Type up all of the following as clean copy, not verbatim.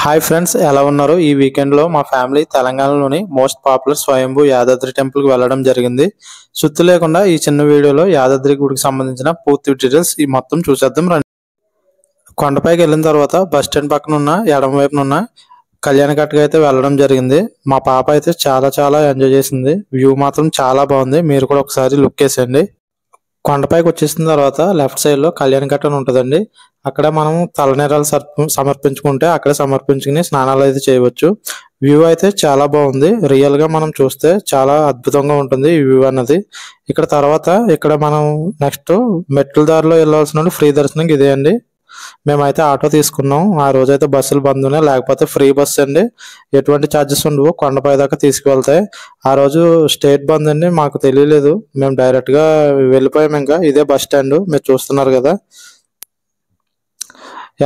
Hi friends, ఎలా ఉన్నారు? ఈ వీకెండ్లో మా ఫ్యామిలీ తెలంగాణలోని మోస్ట్ పాపులర్ స్వయంభూ యాదాద్రి టెంపుల్కి వెళ్ళడం జరిగింది. సుత్తి లేకుండా ఈ చిన్న వీడియోలో యాదాద్రి గుడికి సంబంధించిన పూర్తి డీటెయిల్స్ ఈ మొత్తం చూసేద్దాం రండి. కొండపైకి వెళ్ళిన తర్వాత బస్ స్టాండ్ పక్కన ఉన్న ఎడమ వైపున ఉన్న కళ్యాణకట్టుకు అయితే వెళ్ళడం జరిగింది. మా పాప అయితే చాలా ఎంజాయ్ చేసింది. వ్యూ మాత్రం చాలా బాగుంది. మీరు కూడా ఒకసారి లుక్ వేసేయండి. కొండపైకి వచ్చేసిన తర్వాత లెఫ్ట్ సైడ్ లో కళ్యాణకట్ట అని ఉంటుందండి. అక్కడ మనం తలనీరాలు సమర్పించుకుంటే అక్కడ సమర్పించుకుని స్నానాలు అయితే చేయవచ్చు. వ్యూ అయితే చాలా బాగుంది. రియల్ గా మనం చూస్తే చాలా అద్భుతంగా ఉంటుంది ఈ వ్యూ అన్నది. ఇక్కడ మనం నెక్స్ట్ మెట్ల దారిలో వెళ్ళాల్సిన ఫ్రీ దర్శనం ఇదే అండి. మేమైతే ఆటో తీసుకున్నాం. ఆ రోజైతే బస్సులు బంద్ ఉన్నాయి, లేకపోతే ఫ్రీ బస్సు అండి. ఎటువంటి ఛార్జెస్ ఉండవు, కొండపై దాకా తీసుకువెళ్తాయి. ఆ రోజు స్టేట్ బంద్ అండి, మాకు తెలియలేదు. మేము డైరెక్ట్ గా వెళ్ళిపోయాం. ఇంకా ఇదే బస్ స్టాండ్ మీరు చూస్తున్నారు కదా.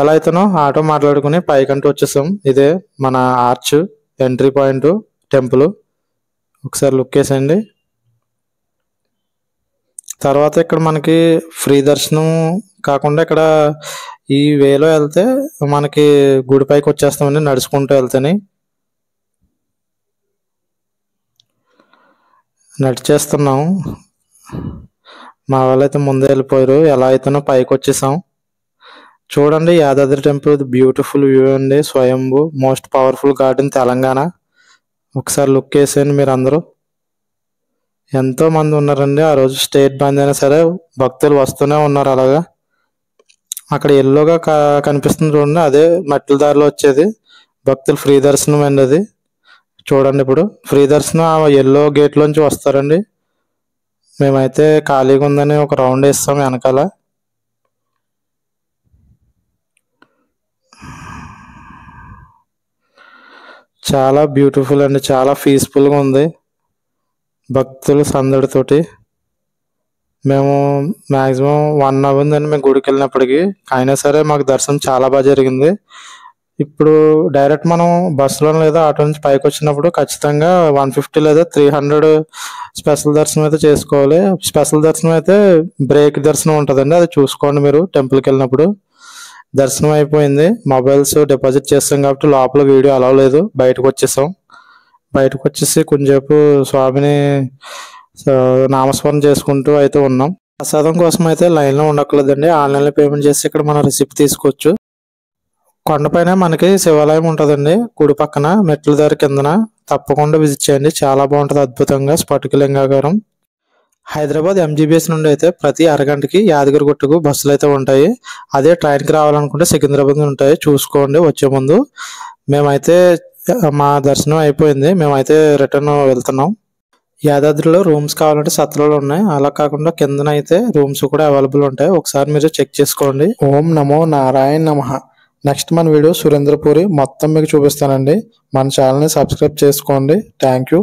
ఎలా అయితేనో ఆటో మాట్లాడుకుని పైకంటూ వచ్చేసాం. ఇదే మన ఆర్చ్ ఎంట్రీ పాయింట్ టెంపుల్. ఒకసారి లుక్ వేసేయండి. తర్వాత ఇక్కడ మనకి ఫ్రీ దర్శనం కాకుండా ఇక్కడ ఈ వేలో వెళ్తే మనకి గుడి పైకి వచ్చేస్తామండి నడుచుకుంటూ వెళ్తేనే. నడిచేస్తున్నాం. మా వాళ్ళైతే ముందే వెళ్ళిపోయారు. ఎలా అయితేనో పైకి వచ్చేసాం. చూడండి, యాదాద్రి టెంపుల్ బ్యూటిఫుల్ వ్యూ అండి. స్వయంభూ most powerful God in Telangana. ఒకసారి లుక్ వేసేయండి మీరు అందరూ. ఎంతో మంది ఉన్నారండి. ఆ రోజు స్టేట్ బంద్ అయినా సరే భక్తులు వస్తూనే ఉన్నారు. అలాగా అక్కడ ఎల్లోగా కనిపిస్తుంది చూడండి, అదే మెట్ల దారిలో వచ్చేది భక్తులు ఫ్రీ దర్శనం అండి. అది చూడండి, ఇప్పుడు ఫ్రీ దర్శనం ఆ ఎల్లో గేట్ లోంచి వస్తారండి. మేమైతే ఖాళీగా ఉందని ఒక రౌండ్ వేస్తాం వెనకాల. చాలా బ్యూటిఫుల్ అండి, చాలా పీస్ఫుల్గా ఉంది. భక్తులు సందడితోటి మేము మ్యాక్సిమం 1 అవర్ ఉందండి మేము గుడికి వెళ్ళినప్పటికీ. అయినా సరే మాకు దర్శనం చాలా బాగా జరిగింది. ఇప్పుడు డైరెక్ట్ మనం బస్సులో లేదా ఆటో నుంచి పైకి వచ్చినప్పుడు ఖచ్చితంగా 150 లేదా 300 స్పెషల్ దర్శనం అయితే చేసుకోవాలి. స్పెషల్ దర్శనం అయితే బ్రేక్ దర్శనం ఉంటుందండి, అది చూసుకోండి మీరు టెంపుల్కి వెళ్ళినప్పుడు. దర్శనం అయిపోయింది. మొబైల్స్ డిపాజిట్ చేస్తాం కాబట్టి లోపల వీడియో అలౌ లేదు. బయటకు వచ్చేసాం. బయటకు వచ్చేసి కొంచెంసేపు స్వామిని నామస్మరణ చేసుకుంటూ అయితే ఉన్నాం. ప్రసాదం కోసం అయితే లైన్లో ఉండక్కర్లేదండి. ఆన్లైన్లో పేమెంట్ చేసి ఇక్కడ మనం రిసిప్ట్ తీసుకోవచ్చు. కొండపైన మనకి శివాలయం ఉంటుందండి, గుడి పక్కన మెట్ల దారి కిందన. తప్పకుండా విజిట్ చేయండి, చాలా బాగుంటుంది. అద్భుతంగా స్ఫటికలింగాకారం. హైదరాబాద్ MGBS నుండి అయితే ప్రతి అరగంటకి యాదగిరిగుట్టకు బస్సులు అయితే ఉంటాయి. అదే ట్రైన్కి రావాలనుకుంటే సికింద్రాబాద్ ఉంటాయి. చూసుకోండి వచ్చే ముందు. మేమైతే మా దర్శనం అయిపోయింది. మేమైతే రిటర్న్ వెళ్తున్నాం. యాదాద్రిలో రూమ్స్ కావాలంటే సత్రాలు ఉన్నాయి. అలా కాకుండా కిందన అయితే రూమ్స్ కూడా అవైలబుల్ ఉంటాయి. ఒకసారి మీరు చెక్ చేసుకోండి. ఓం నమో నారాయణ నమః. నెక్స్ట్ మన వీడియో సురేంద్రపురి మొత్తం మీకు చూపిస్తానండి. మన ఛానల్ని సబ్స్క్రైబ్ చేసుకోండి. Thank you.